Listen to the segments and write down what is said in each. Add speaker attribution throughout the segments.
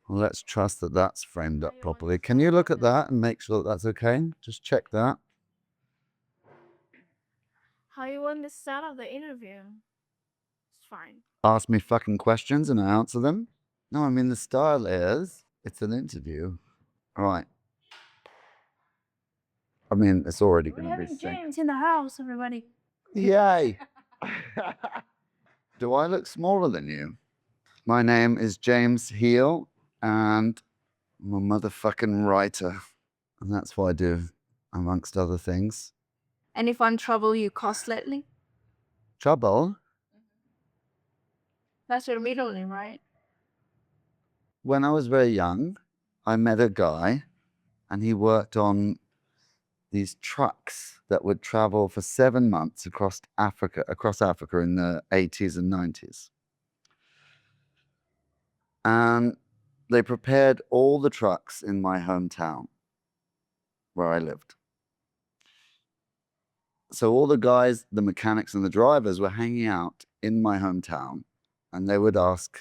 Speaker 1: Well, let's trust that that's framed
Speaker 2: How
Speaker 1: up
Speaker 2: you want
Speaker 1: properly.
Speaker 2: to
Speaker 1: Can you
Speaker 2: start
Speaker 1: look at
Speaker 2: this?
Speaker 1: that and make sure that that's okay? Just check that.
Speaker 2: How you want to start up the interview? It's fine.
Speaker 1: Ask me fucking questions and I answer them. No, I mean, the style is, it's an interview. All right. I mean, it's already
Speaker 2: We're
Speaker 1: going to be
Speaker 2: having
Speaker 1: sick.
Speaker 2: James in the house, everybody.
Speaker 1: Yay. Do I look smaller than you? My name is James Heel and I'm a motherfucking writer. And that's what I do, amongst other things.
Speaker 2: Any fun trouble you caused lately?
Speaker 1: Trouble?
Speaker 2: That's your middle name, right?
Speaker 1: When I was very young, I met a guy and he worked on these trucks that would travel for 7 months across Africa in the 80s and 90s. And they prepared all the trucks in my hometown where I lived. So all the guys, the mechanics and the drivers were hanging out in my hometown and they would ask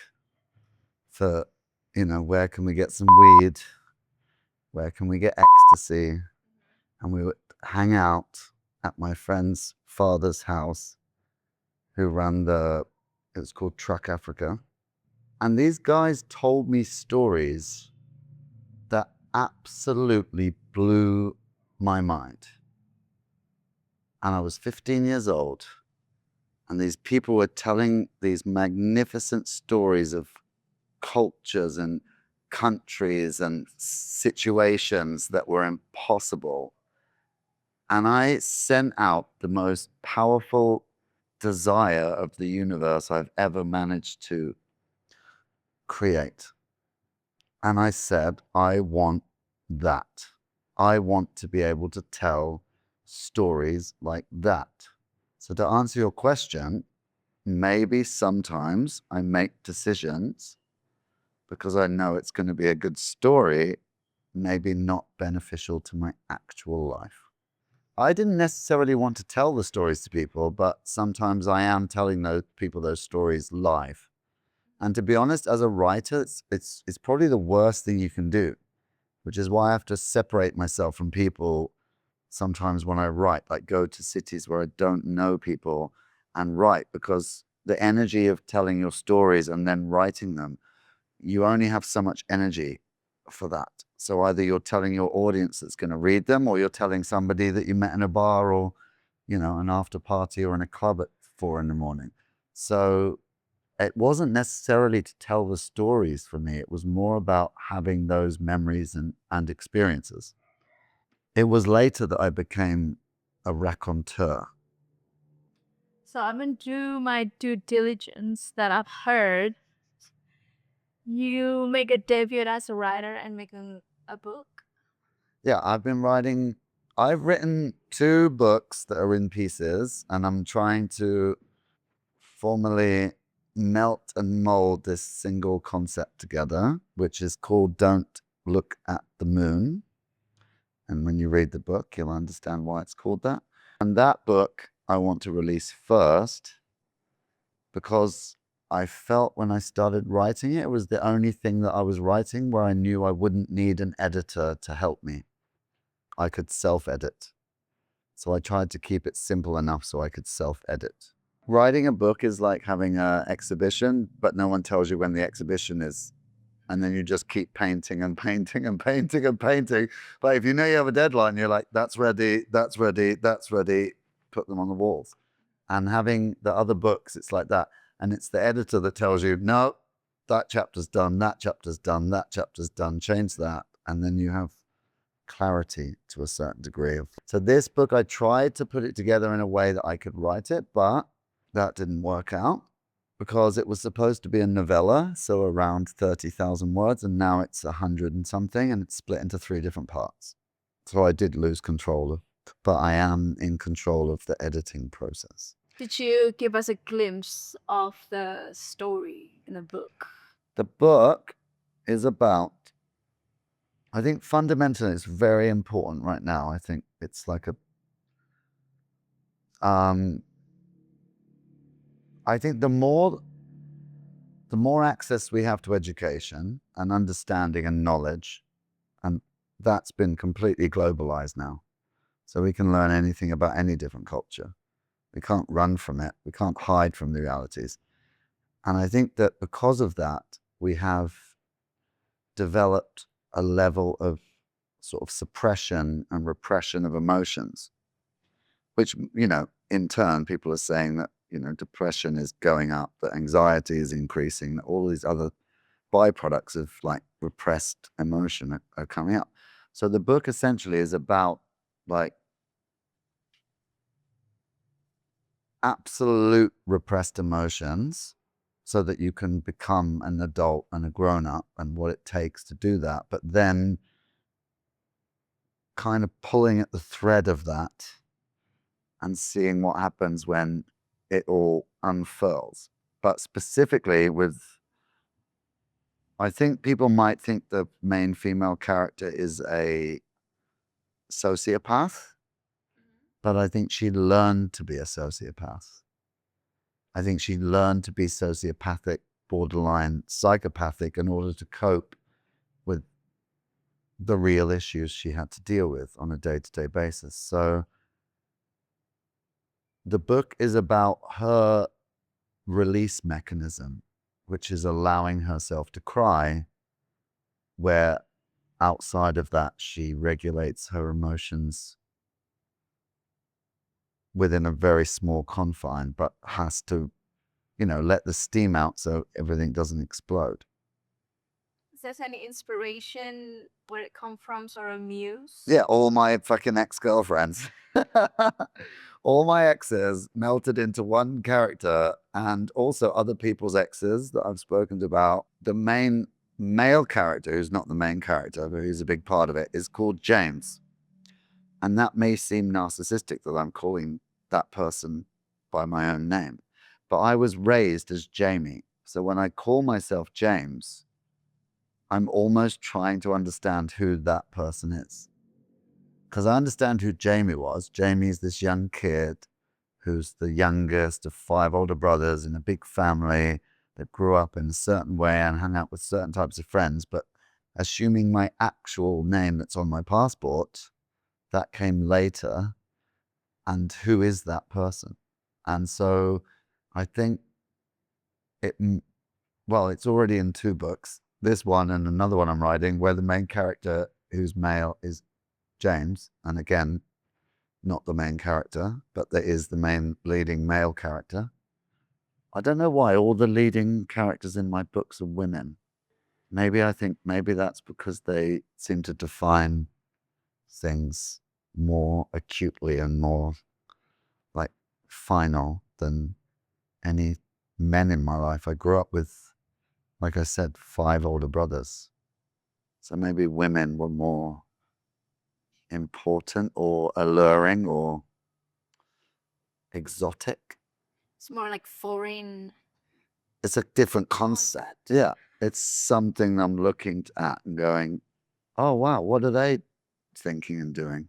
Speaker 1: for, where can we get some weed? Where can we get ecstasy? And we would hang out at my friend's father's house who ran it was called Truck Africa. And these guys told me stories that absolutely blew my mind. And I was 15 years old. And these people were telling these magnificent stories of cultures and countries and situations that were impossible. And I sent out the most powerful desire of the universe I've ever managed to create. And I said, I want that. I want to be able to tell stories like that. So, to answer your question, maybe sometimes I make decisions because I know it's going to be a good story, maybe not beneficial to my actual life. I didn't necessarily want to tell the stories to people, but sometimes I am telling those people those stories live. And to be honest, as a writer, it's probably the worst thing you can do, which is why I have to separate myself from people sometimes when I write, like go to cities where I don't know people and write, because the energy of telling your stories and then writing them, you only have so much energy for that. So either you're telling your audience that's going to read them, or you're telling somebody that you met in a bar or, an after party or in a club at 4 a.m. So it wasn't necessarily to tell the stories for me. It was more about having those memories and experiences. It was later that I became a raconteur.
Speaker 2: So I'm gonna do my due diligence that I've heard. You make a debut as a writer and making a book.
Speaker 1: Yeah, I've written 2 books that are in pieces, and I'm trying to formally melt and mold this single concept together, which is called Don't Look at the Moon. And when you read the book, you'll understand why it's called that. And that book I want to release first because I felt when I started writing it, it was the only thing that I was writing where I knew I wouldn't need an editor to help me. I could self-edit. So I tried to keep it simple enough so I could self-edit. Writing a book is like having an exhibition, but no one tells you when the exhibition is. And then you just keep painting and painting and painting and painting. But if you know you have a deadline, you're like, that's ready, that's ready, that's ready, put them on the walls. And having the other books, it's like that. And it's the editor that tells you, no, that chapter's done, that chapter's done, that chapter's done, change that. And then you have clarity to a certain degree. So this book, I tried to put it together in a way that I could write it, but that didn't work out because it was supposed to be a novella, so around 30,000 words, and now it's 100 and something, and it's split into 3 different parts. So I did lose control, but I am in control of the editing process.
Speaker 2: Did you give us a glimpse of the story in the book?
Speaker 1: The book is about, I think fundamentally it's very important right now. I think it's like I think the more the more access we have to education and understanding and knowledge, and that's been completely globalized now. So we can learn anything about any different culture. We can't run from it. We can't hide from the realities. And I think that because of that, we have developed a level of sort of suppression and repression of emotions, which, in turn, people are saying that, depression is going up, that anxiety is increasing, that all these other byproducts of like repressed emotion are coming up. So the book essentially is about like absolute repressed emotions so that you can become an adult and a grown-up and what it takes to do that, but then kind of pulling at the thread of that and seeing what happens when it all unfurls. But specifically I think people might think the main female character is a sociopath, but I think she learned to be a sociopath. I think she learned to be sociopathic, borderline psychopathic in order to cope with the real issues she had to deal with on a day-to-day basis. So the book is about her release mechanism, which is allowing herself to cry, where outside of that, she regulates her emotions within a very small confine, but has to, let the steam out so everything doesn't explode.
Speaker 3: Is there any inspiration where it come from, or a muse?
Speaker 1: Yeah, all my fucking ex-girlfriends. All my exes melted into one character, and also other people's exes that I've spoken about. The main male character, who's not the main character, but who's a big part of it, is called James. And that may seem narcissistic that I'm calling that person by my own name, but I was raised as Jamie. So when I call myself James, I'm almost trying to understand who that person is. Because I understand who Jamie was. Jamie's this young kid who's the youngest of 5 older brothers in a big family that grew up in a certain way and hung out with certain types of friends. But assuming my actual name that's on my passport, that came later. And who is that person? And so I think it's already in 2 books, this one and another one I'm writing, where the main character, who's male, is James. And again, not the main character, but there is the main leading male character. I don't know why all the leading characters in my books are women. Maybe that's because they seem to define things more acutely and more like final than any men in my life. I grew up with, like I said, 5 older brothers. So maybe women were more important or alluring or exotic.
Speaker 3: It's more like foreign.
Speaker 1: It's a different concept. Yeah. It's something I'm looking at and going, oh, wow, what are they thinking and doing?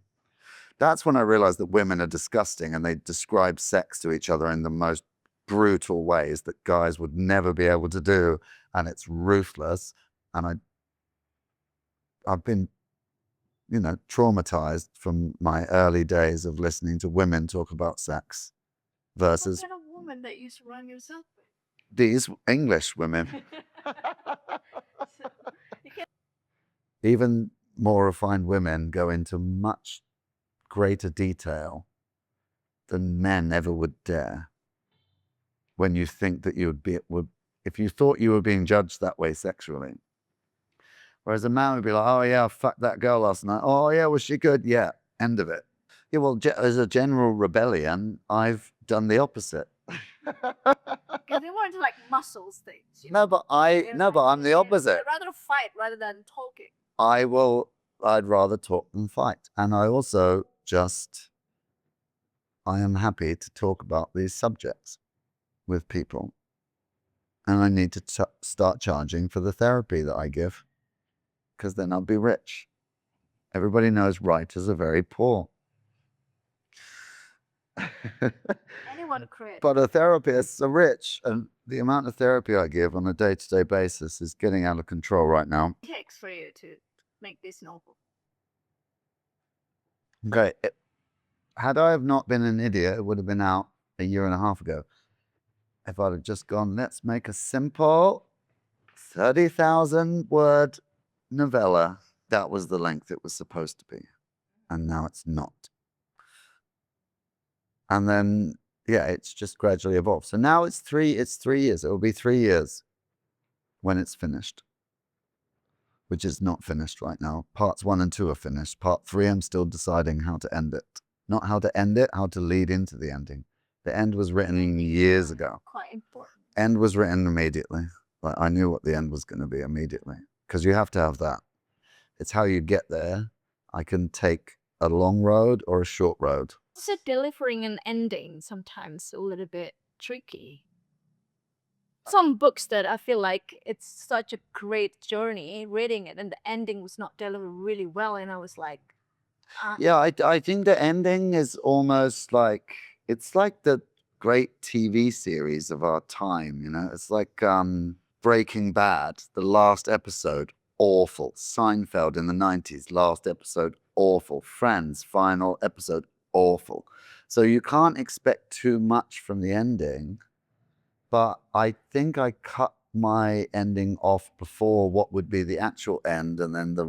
Speaker 1: That's when I realized that women are disgusting and they describe sex to each other in the most brutal ways that guys would never be able to do. And it's ruthless. And I've been, traumatized from my early days of listening to women talk about sex versus
Speaker 3: What kind of woman that you surround yourself with?
Speaker 1: these English women. Even more refined women go into much greater detail than men ever would dare. When you think that if you thought you were being judged that way sexually. Whereas a man would be like, oh yeah, fuck that girl last night. Oh yeah, was she good? Yeah, end of it. Yeah, well, as a general rebellion, I've done the opposite.
Speaker 3: Because they want to like muscles things.
Speaker 1: No, but I'm the opposite.
Speaker 3: I'd rather fight rather than talking.
Speaker 1: I'd rather talk than fight. And I also I am happy to talk about these subjects with people. And I need to start charging for the therapy that I give, because then I'll be rich. Everybody knows writers are very poor.
Speaker 3: Anyone want credit.
Speaker 1: But therapists are rich, and the amount of therapy I give on a day-to-day basis is getting out of control right now.
Speaker 3: It takes for you to make this novel.
Speaker 1: Okay, had I have not been an idiot, it would have been out a year and a half ago. If I'd have just gone, let's make a simple 30,000 word novella, that was the length it was supposed to be. And now it's not. And then, yeah, it's just gradually evolved. So now it's 3 years. It will be 3 years when it's finished, which is not finished right now. Parts 1 and 2 are finished. Part 3, I'm still deciding how to end it. Not how to end it, how to lead into the ending. The end was written years ago.
Speaker 3: Quite important.
Speaker 1: End was written immediately. Like, I knew what the end was going to be immediately, because you have to have that. It's how you get there. I can take a long road or a short road.
Speaker 3: So delivering an ending sometimes a little bit tricky. Some books that I feel like it's such a great journey reading it, and the ending was not delivered really well, and I was like,
Speaker 1: Yeah, I think the ending is almost like, it's like the great TV series of our time, you know? It's like Breaking Bad, the last episode, awful. Seinfeld in the 90s, last episode, awful. Friends, final episode, awful. So you can't expect too much from the ending, but I think I cut my ending off before what would be the actual end, and then the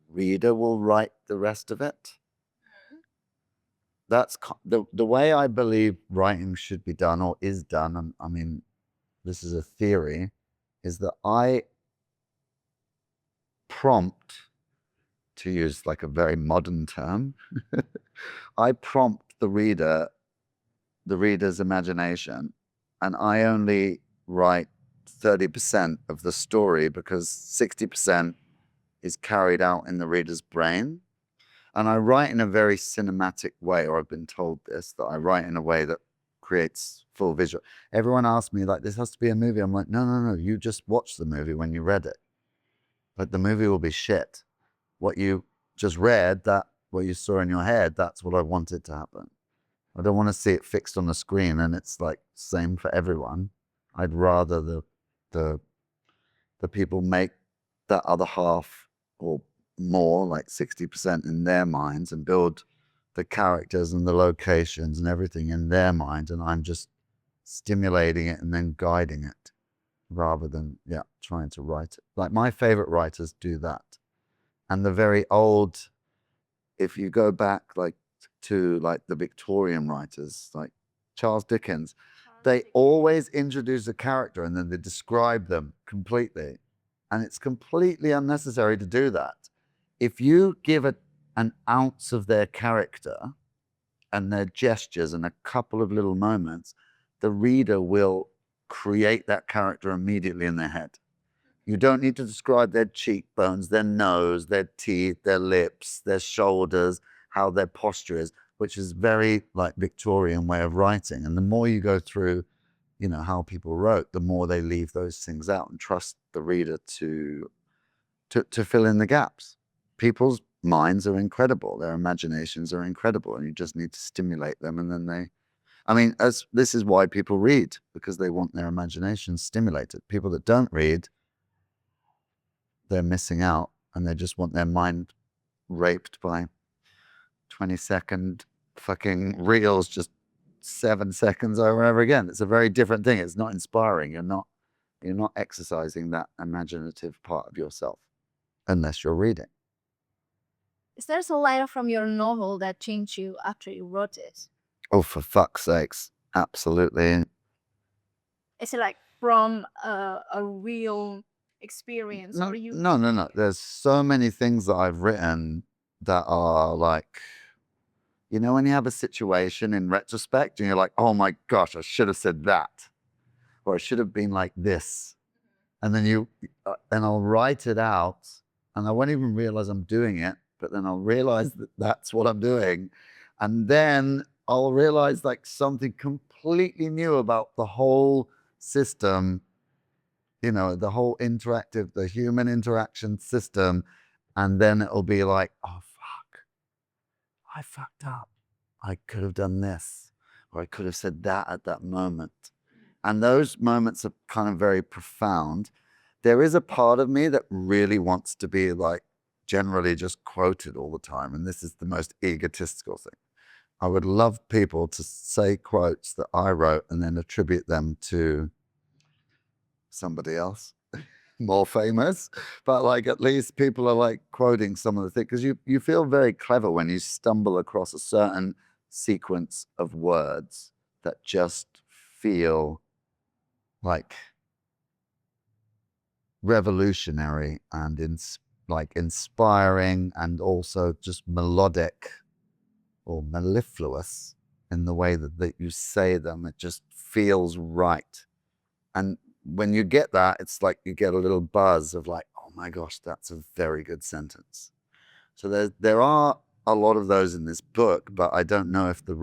Speaker 1: reader will write the rest of it. That's the way I believe writing should be done, or is done. And I mean, this is a theory, is that I prompt, to use like a very modern term, I prompt the reader's imagination, and I only write 30% of the story, because 60% is carried out in the reader's brain. And I write in a very cinematic way, or I've been told this, that I write in a way that creates full visual. Everyone asks me, like, this has to be a movie. I'm like, no, you just watch the movie when you read it. But the movie will be shit. What you just read, what you saw in your head, that's what I wanted to happen. I don't want to see it fixed on the screen and it's like same for everyone. I'd rather the people make that other half, or more, like 60% in their minds, and build the characters and the locations and everything in their minds, and I'm just stimulating it and then guiding it, rather than trying to write it. Like, my favorite writers do that. And the very old, if you go back like to like the Victorian writers, like Charles Dickens, they always introduce a character and then they describe them completely. And it's completely unnecessary to do that. If you give an ounce of their character and their gestures and a couple of little moments, the reader will create that character immediately in their head. You don't need to describe their cheekbones, their nose, their teeth, their lips, their shoulders, how their posture is, which is very like Victorian way of writing. And the more you go through, you know, how people wrote, the more they leave those things out and trust the reader to fill in the gaps. People's minds are incredible. Their imaginations are incredible, and you just need to stimulate them. And then this is why people read, because they want their imagination stimulated. People that don't read, they're missing out, and they just want their mind raped by 20-second fucking reels, just 7 seconds over and over again. It's a very different thing. It's not inspiring. You're not exercising that imaginative part of yourself unless you're reading.
Speaker 2: Is there a line from your novel that changed you after you wrote it?
Speaker 1: Oh, for fuck's sakes. Absolutely.
Speaker 2: Is it like from a real experience?
Speaker 1: No,
Speaker 2: or you
Speaker 1: no. There's so many things that I've written that are like, you know, when you have a situation in retrospect and you're like, oh my gosh, I should have said that, or I should have been like this. And then and I'll write it out and I won't even realize I'm doing it, but then I'll realize that that's what I'm doing. And then I'll realize like something completely new about the whole system, you know, the whole the human interaction system. And then it'll be like, oh, fuck, I fucked up. I could have done this. or I could have said that at that moment. And those moments are kind of very profound. There is a part of me that really wants to be like generally just quoted all the time. And this is the most egotistical thing. I would love people to say quotes that I wrote and then attribute them to somebody else more famous, but like at least people are like quoting some of the things, because you feel very clever when you stumble across a certain sequence of words that just feel like revolutionary and like inspiring, and also just melodic or mellifluous in the way that you say them. It just feels right. And when you get that, it's like you get a little buzz of like, oh my gosh, that's a very good sentence. So there are a lot of those in this book, but I don't know if the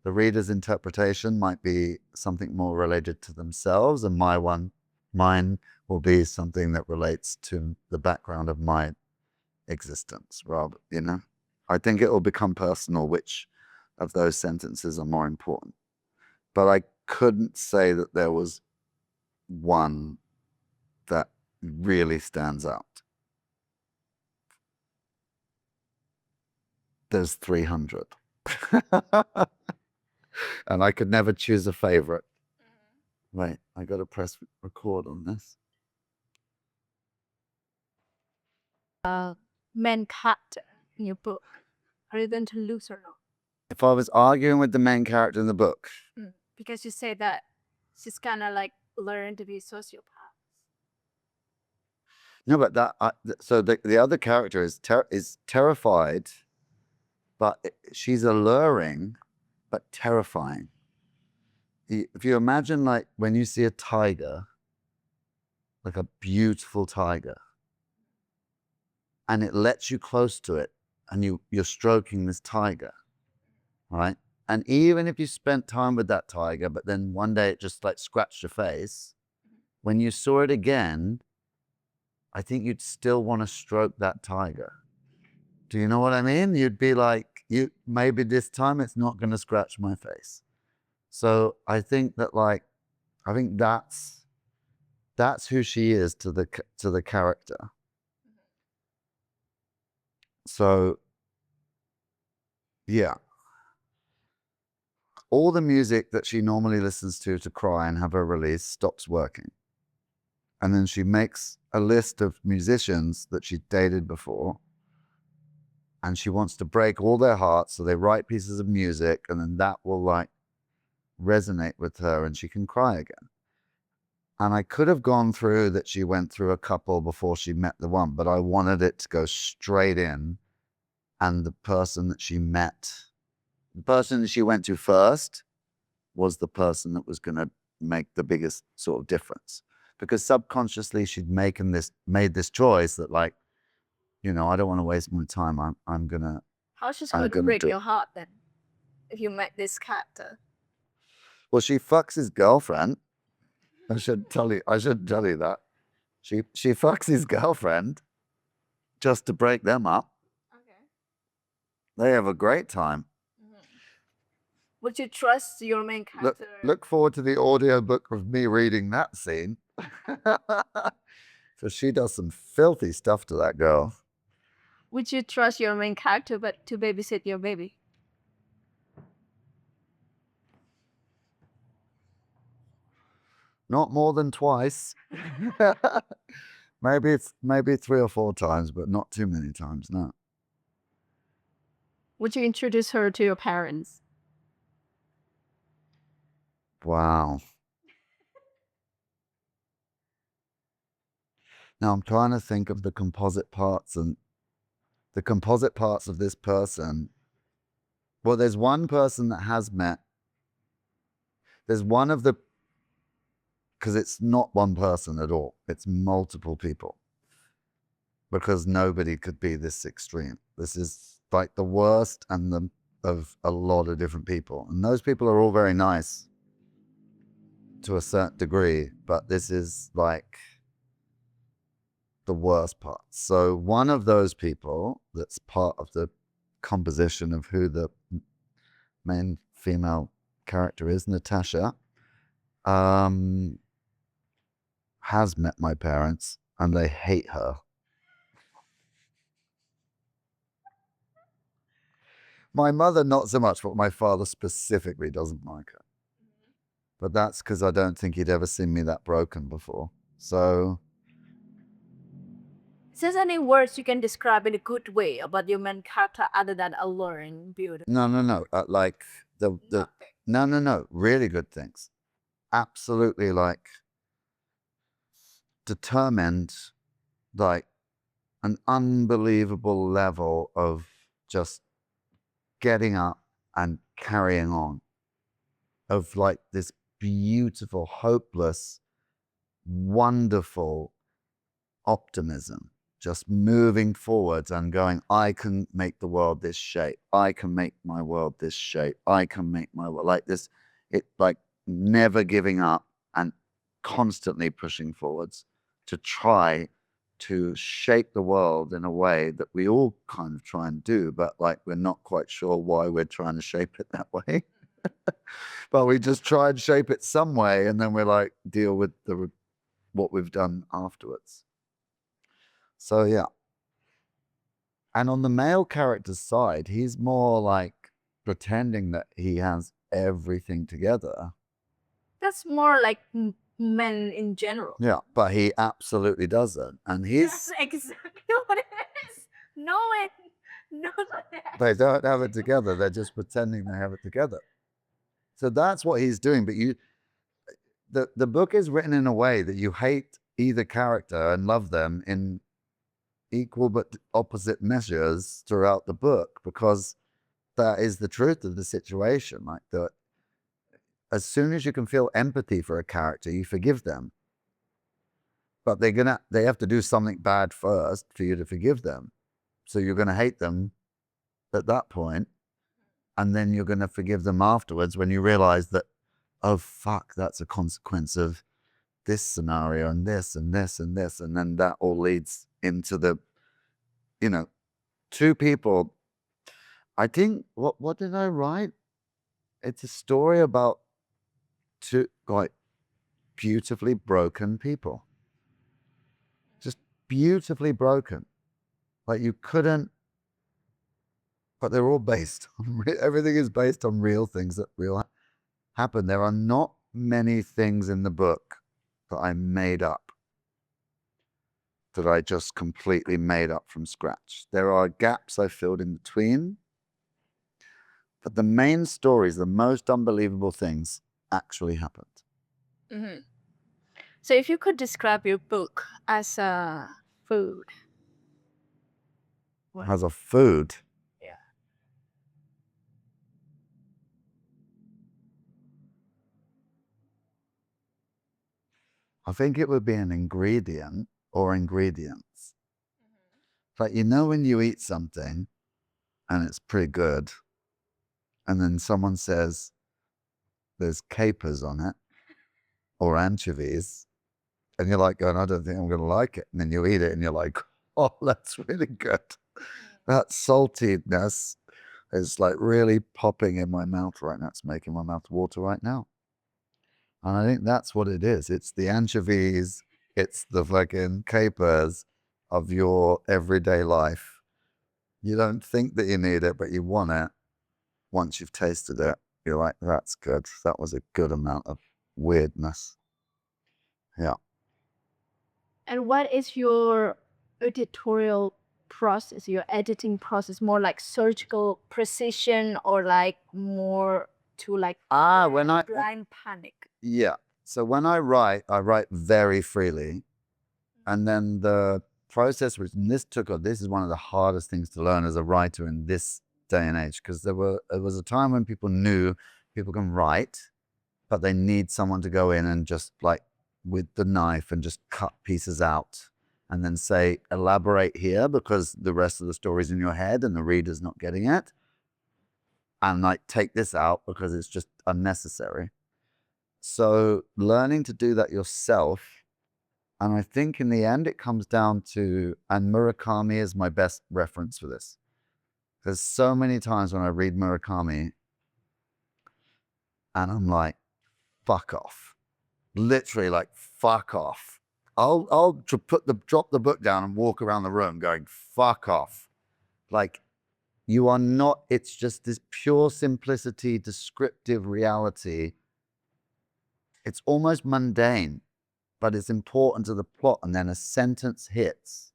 Speaker 1: reader's interpretation might be something more related to themselves, and mine will be something that relates to the background of my existence, rather, I think it will become personal which of those sentences are more important. But I couldn't say that there was one that really stands out. There's 300. And I could never choose a favorite. Wait, I got to press record on this.
Speaker 3: Main character in your book, are you going to lose or not?
Speaker 1: If I was arguing with the main character in the book,
Speaker 3: Because you say that she's kind of like learned to be a sociopath.
Speaker 1: no, but so the other character is terrified, but she's alluring, but terrifying. If you imagine, like when you see a tiger, like a beautiful tiger, and it lets you close to it, and you're stroking this tiger, right? And even if you spent time with that tiger, but then one day it just like scratched your face, when you saw it again, I think you'd still want to stroke that tiger. Do you know what I mean? You'd be like, maybe this time it's not going to scratch my face. So I think that that's who she is to the character. So yeah, all the music that she normally listens to cry and have her release stops working. And then she makes a list of musicians that she dated before, and she wants to break all their hearts. So they write pieces of music, and then that will like resonate with her and she can cry again. And I could have gone through that she went through a couple before she met the one, but I wanted it to go straight in. And the person that she met, the person that she went to first, was the person that was going to make the biggest sort of difference. Because subconsciously she'd made this choice that like, I don't want to waste my time. I'm gonna.
Speaker 3: How she's going to break your heart then, if you met this character?
Speaker 1: Well, she fucks his girlfriend. I should tell you that. She fucks his girlfriend just to break them up.
Speaker 3: Okay.
Speaker 1: They have a great time.
Speaker 3: Would you trust your main character?
Speaker 1: Look forward to the audiobook of me reading that scene. So she does some filthy stuff to that girl.
Speaker 3: Would you trust your main character but to babysit your baby?
Speaker 1: Not more than twice. Maybe 3 or 4 times, but not too many times, no.
Speaker 3: Would you introduce her to your parents?
Speaker 1: Wow. Now I'm trying to think of the composite parts of this person. Well, there's one person that has met. There's one of the, because it's not one person at all. It's multiple people. Because nobody could be this extreme. This is like the worst of a lot of different people. And those people are all very nice to a certain degree, but this is like the worst part. So one of those people that's part of the composition of who the main female character is, Natasha, has met my parents and they hate her. My mother, not so much, but my father specifically doesn't like her. But that's because I don't think he'd ever seen me that broken before. So,
Speaker 3: Is there any words you can describe in a good way about your main character other than alluring, beautiful?
Speaker 1: no. Like the
Speaker 3: Nothing.
Speaker 1: no. Really good things. Absolutely, like determined, like an unbelievable level of just getting up and carrying on. Of like this beautiful, hopeless, wonderful optimism, just moving forwards and going, I can make the world this shape. I can make my world this shape. I can make my world like this. It like never giving up and constantly pushing forwards to try to shape the world in a way that we all kind of try and do, but like we're not quite sure why we're trying to shape it that way. But we just try and shape it some way, and then we're like deal with what we've done afterwards. So yeah. And on the male character's side, he's more like pretending that he has everything together.
Speaker 3: That's more like men in general.
Speaker 1: Yeah, but he absolutely doesn't. And
Speaker 3: That's
Speaker 1: he's
Speaker 3: exactly what it is. No one knows that.
Speaker 1: they don't have it together. They're just pretending they have it together. So that's what he's doing. But the book is written in a way that you hate either character and love them in equal but opposite measures throughout the book, because that is the truth of the situation. Like as soon as you can feel empathy for a character, you forgive them. But they have to do something bad first for you to forgive them. So you're gonna hate them at that point, and then you're gonna forgive them afterwards when you realize that, oh fuck, that's a consequence of this scenario and this and this and this, and then that all leads into the, two people. I think what did I write? It's a story about two like beautifully broken people. Just beautifully broken. Like you couldn't, but they're all based on everything is based on real things that happen. There are not many things in the book that I made up, that I just completely made up from scratch. There are gaps I filled in between, but the main stories, the most unbelievable things actually happened.
Speaker 3: Mm-hmm. So if you could describe your book as a food.
Speaker 1: As a food,
Speaker 3: Yeah.
Speaker 1: I think it would be an ingredient or ingredients. Like, when you eat something and it's pretty good, and then someone says there's capers on it or anchovies, and you're like going, I don't think I'm going to like it. And then you eat it and you're like, oh, that's really good. That saltiness is like really popping in my mouth right now. It's making my mouth water right now. And I think that's what it is. It's the anchovies, it's the fucking capers of your everyday life. You don't think that you need it, but you want it. Once you've tasted it, you're like, that's good. That was a good amount of weirdness. Yeah.
Speaker 3: And what is your editorial process, your editing process? More like surgical precision or like more to like blind panic?
Speaker 1: Yeah. So when I write very freely. And then the process, this is one of the hardest things to learn as a writer in this day and age, because there was a time when people knew people can write, but they need someone to go in and just like with the knife and just cut pieces out and then say, elaborate here because the rest of the story's in your head and the reader's not getting it. And like, take this out because it's just unnecessary. So learning to do that yourself. And I think in the end, it comes down to, and Murakami is my best reference for this. There's so many times when I read Murakami And I'm like, fuck off. Literally like, fuck off. I'll drop the book down and walk around the room going, fuck off. Like, you are not, it's just this pure simplicity, descriptive reality. It's almost mundane, but it's important to the plot. And then a sentence hits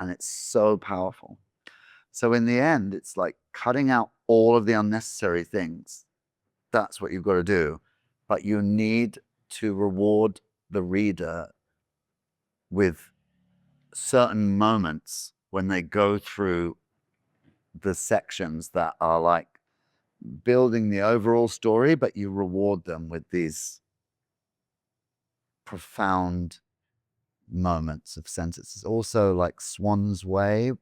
Speaker 1: and it's so powerful. So in the end, it's like cutting out all of the unnecessary things. That's what you've got to do. But you need to reward the reader with certain moments when they go through the sections that are like building the overall story, but you reward them with these profound moments of sentences. Also, like Swan's Way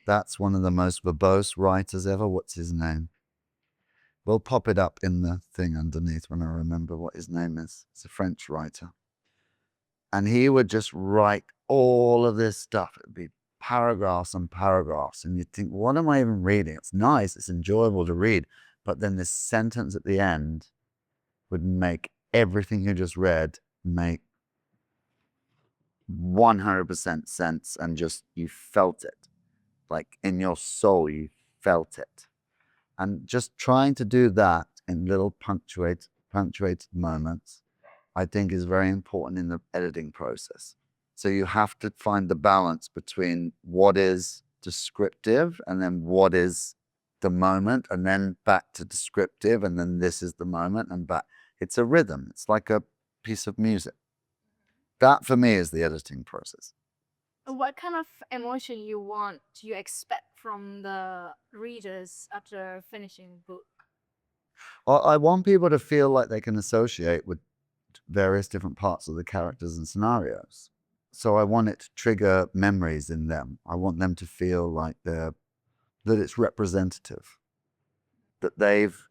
Speaker 1: that's one of the most verbose writers ever. What's his name? We'll pop it up in the thing underneath when I remember what his name is. It's a French writer. And he would just write all of this stuff. It'd be paragraphs and paragraphs. And you'd think, what am I even reading? It's nice, it's enjoyable to read. But then this sentence at the end would make everything you just read make 100% sense, and just you felt it. Like in your soul, you felt it. And just trying to do that in little punctuated moments, I think is very important in the editing process. So you have to find the balance between what is descriptive and then what is the moment, and then back to descriptive, and then this is the moment and back. It's a rhythm. It's like a piece of music. That for me is the editing process.
Speaker 3: What kind of emotion you expect from the readers after finishing a book?
Speaker 1: I want people to feel like they can associate with various different parts of the characters and scenarios. So I want it to trigger memories in them. I want them to feel like that it's representative, that they've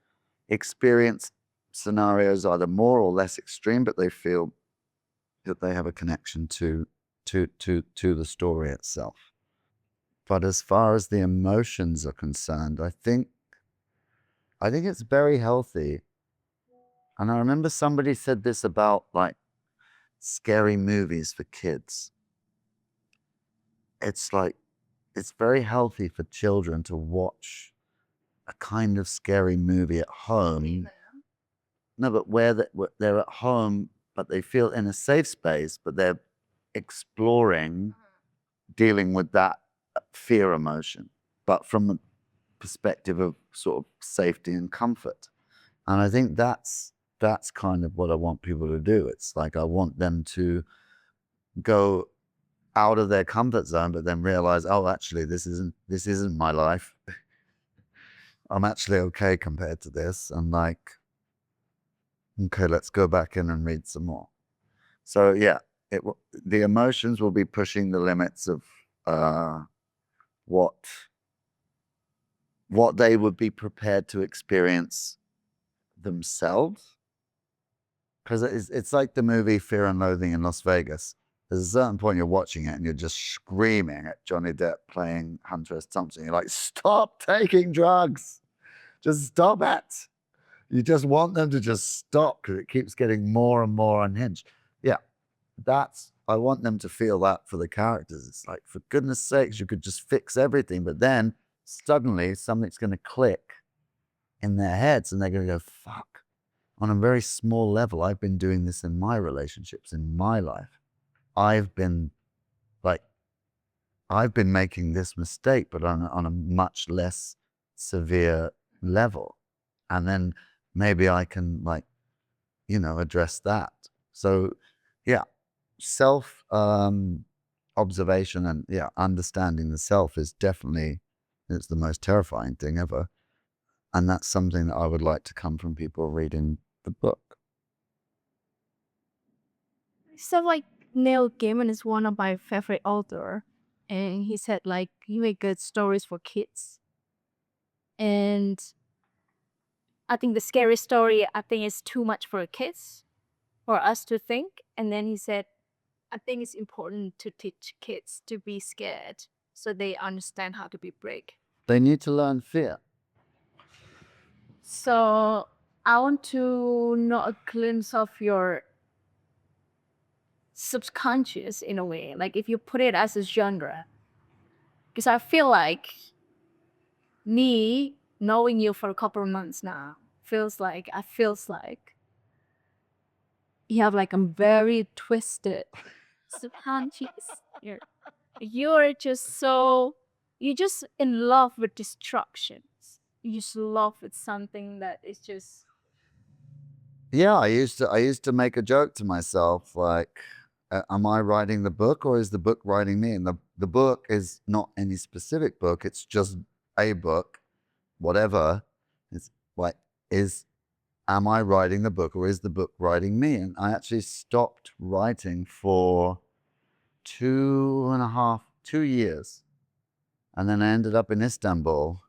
Speaker 1: experienced scenarios either more or less extreme, but they feel that they have a connection to the story itself. But as far as the emotions are concerned, I think it's very healthy. And I remember somebody said this about like scary movies for kids. It's like, it's very healthy for children to watch a kind of scary movie at home. No, but where they're at home, but they feel in a safe space, but they're exploring dealing with that fear emotion, but from the perspective of sort of safety and comfort. And I think that's kind of what I want people to do. It's like I want them to go out of their comfort zone, but then realize, oh, actually, this isn't my life. I'm actually okay compared to this. And like, okay, let's go back in and read some more. So yeah, the emotions will be pushing the limits of what they would be prepared to experience themselves. Because it's like the movie Fear and Loathing in Las Vegas. There's a certain point you're watching it and you're just screaming at Johnny Depp playing Hunter S. Thompson. You're like, stop taking drugs. Just stop it. You just want them to just stop because it keeps getting more and more unhinged. Yeah, I want them to feel that for the characters. It's like, for goodness sakes, you could just fix everything. But then suddenly something's going to click in their heads and they're going to go, fuck. On a very small level, I've been doing this in my relationships, in my life. I've been making this mistake, but on a much less severe level. And then maybe I can address that. So yeah, self observation and understanding the self is definitely, it's the most terrifying thing ever. And that's something that I would like to come from people reading the book.
Speaker 3: So like Neil Gaiman is one of my favorite author, and he said like you make good stories for kids. And I think the scary story is too much for kids, for us to think. And then he said, I think it's important to teach kids to be scared so they understand how to be brave.
Speaker 1: They need to learn fear.
Speaker 3: So I want to know a glimpse of your subconscious in a way, like if you put it as a genre. Because I feel like me knowing you for a couple of months now feels like you have like a very twisted subconscious. You're just so you're just in love with destructions. You just love with something that is just
Speaker 1: Yeah, I used to make a joke to myself like, am I writing the book or is the book writing me? And the book is not any specific book, it's just a book, whatever. It's like, am I writing the book or is the book writing me? And I actually stopped writing for 2.5 2 years. And then I ended up in Istanbul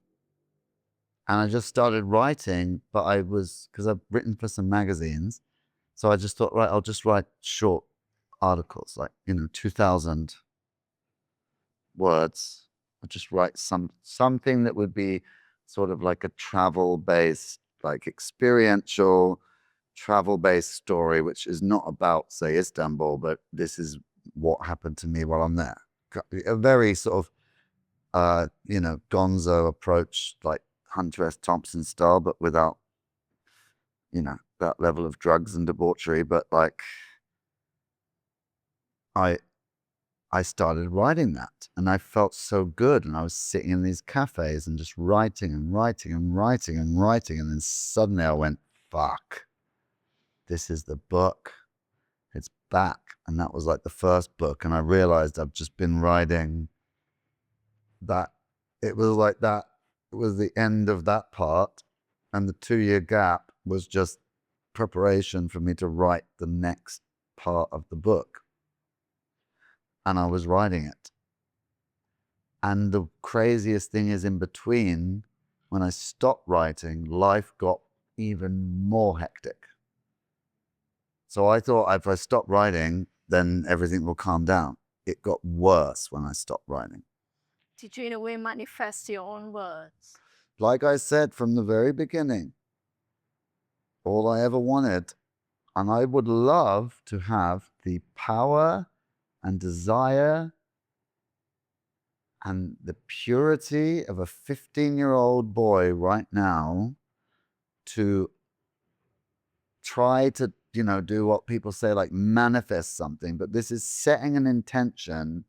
Speaker 1: and I just started writing, but because I've written for some magazines. So I just thought, right, I'll just write short articles, like, 2,000 words. I'll just write something that would be sort of like a travel-based, like experiential, travel-based story, which is not about, say, Istanbul, but this is what happened to me while I'm there. A very sort of, gonzo approach, like Hunter S. Thompson style, but without, that level of drugs and debauchery. But like, I I started writing that and I felt so good. And I was sitting in these cafes and just writing and writing and writing and writing. And then suddenly I went, fuck, this is the book. It's back. And that was like the first book. And I realized I've just been writing that. It was like that. It was the end of that part. And the 2-year gap was just preparation for me to write the next part of the book. And I was writing it. And the craziest thing is, in between, when I stopped writing, life got even more hectic. So I thought if I stop writing, then everything will calm down. It got worse when I stopped writing.
Speaker 3: did you in a way manifest your own words?
Speaker 1: Like I said from the very beginning, all I ever wanted, and I would love to have the power and desire and the purity of a 15-year-old boy right now to try to, do what people say, like manifest something. But this is setting an intention.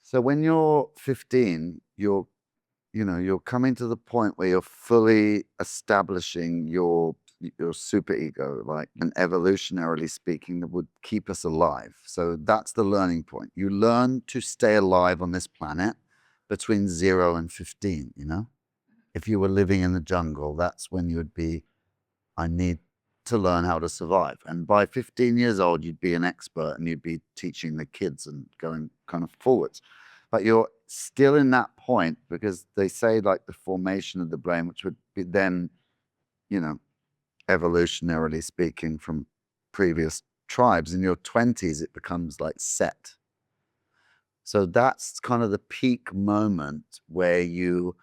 Speaker 1: So when you're 15, you're coming to the point where you're fully establishing your superego, like, and evolutionarily speaking, that would keep us alive. So that's the learning point. You learn to stay alive on this planet between 0 and 15. If you were living in the jungle, that's when you would be, I need to learn how to survive. And by 15 years old, you'd be an expert and you'd be teaching the kids and going kind of forwards. But you're still in that point because they say, like, the formation of the brain, which would be then, evolutionarily speaking, from previous tribes, in your 20s, it becomes like set. So that's kind of the peak moment where you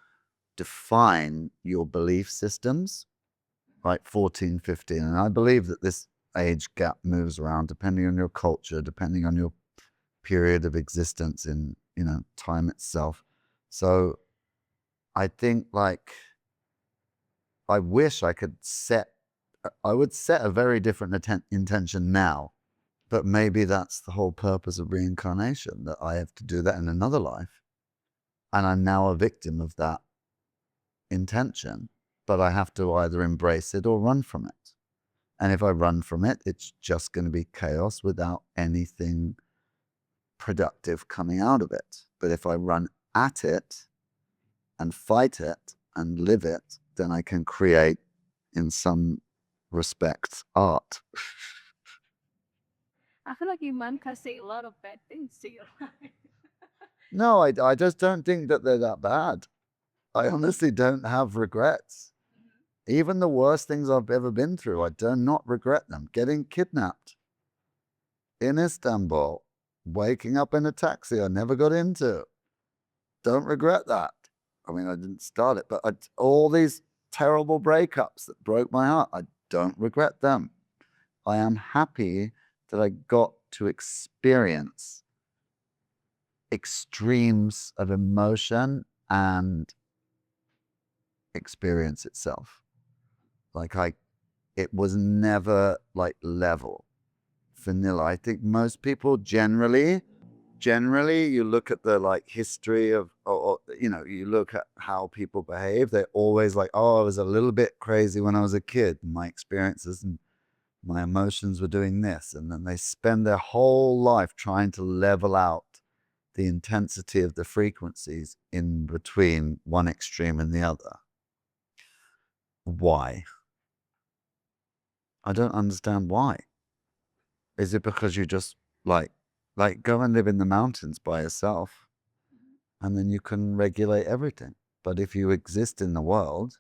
Speaker 1: define your belief systems, right? 14, 15. And I believe that this age gap moves around depending on your culture, depending on your period of existence in, time itself. So I think, like, I wish I would set a very different intention now, but maybe that's the whole purpose of reincarnation, that I have to do that in another life. And I'm now a victim of that intention, but I have to either embrace it or run from it. And if I run from it, it's just going to be chaos without anything productive coming out of it. But if I run at it and fight it and live it, then I can create, in some respects, art.
Speaker 3: I feel like you manifesting a lot of bad things to your life.
Speaker 1: No, I just don't think that they're that bad. I honestly don't have regrets. Even the worst things I've ever been through, I do not regret them. Getting kidnapped in Istanbul, waking up in a taxi I never got into. Don't regret that. I mean, I didn't start it, but all these terrible breakups that broke my heart. I don't regret them. I am happy that I got to experience extremes of emotion and experience itself. Like it was never like level, vanilla. I think most people generally you look at the like history of, or you know, you look at how people behave, they're always like, oh, I was a little bit crazy when I was a kid. My experiences and my emotions were doing this. And then they spend their whole life trying to level out the intensity of the frequencies in between one extreme and the other. Why? I don't understand why. Is it because you just like go and live in the mountains by yourself and then you can regulate everything? But if you exist in the world,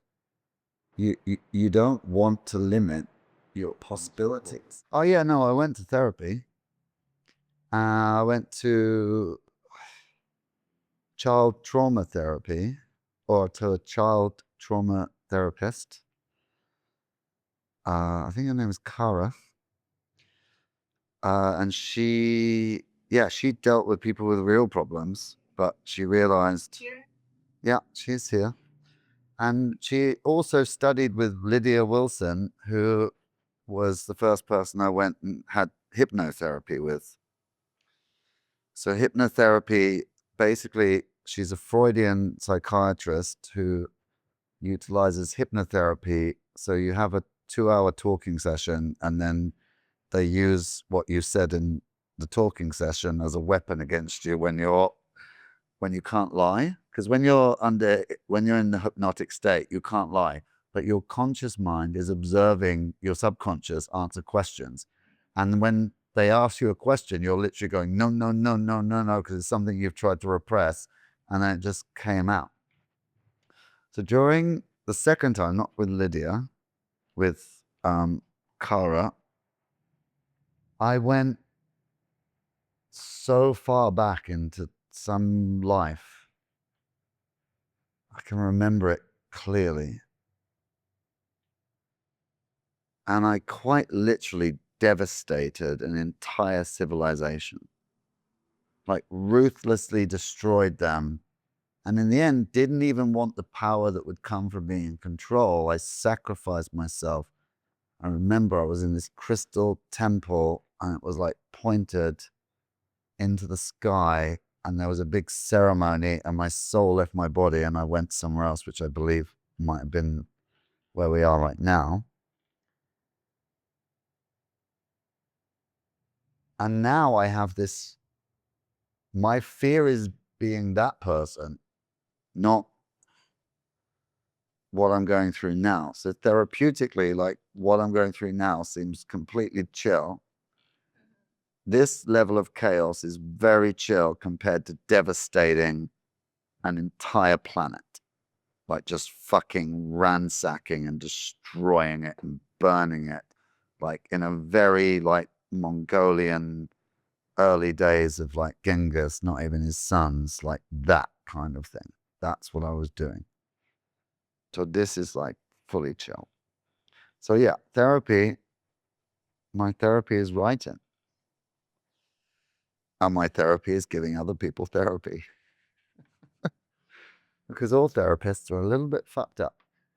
Speaker 1: you don't want to limit your possibilities. Oh yeah, no, I went to therapy. I went to child trauma therapy, or to a child trauma therapist. I think her name is Kara. And she dealt with people with real problems, but she realized, yeah, she's here. And she also studied with Lydia Wilson, who was the first person I went and had hypnotherapy with. So hypnotherapy, basically, she's a Freudian psychiatrist who utilizes hypnotherapy. So you have a 2-hour talking session, and then they use what you said in the talking session as a weapon against you when you can't lie. Because when you're in the hypnotic state, you can't lie. But your conscious mind is observing your subconscious answer questions. And when they ask you a question, you're literally going, no, no, no, no, no, no, because it's something you've tried to repress. And then it just came out. So during the second time, not with Lydia, with Kara, I went so far back into some life. I can remember it clearly. And I quite literally devastated an entire civilization. Like ruthlessly destroyed them. And in the end, didn't even want the power that would come from being in control. I sacrificed myself. I remember I was in this crystal temple and it was like pointed into the sky, and there was a big ceremony and my soul left my body and I went somewhere else, which I believe might have been where we are right now. And now I have this, my fear is being that person, not what I'm going through now. So therapeutically, like what I'm going through now seems completely chill. This level of chaos is very chill compared to devastating an entire planet. Like just fucking ransacking and destroying it and burning it, like in a very like Mongolian early days of like Genghis, not even his sons, like that kind of thing. That's what I was doing. So this is like fully chill. So yeah, therapy, my therapy is writing. And my therapy is giving other people therapy. Because all therapists are a little bit fucked up.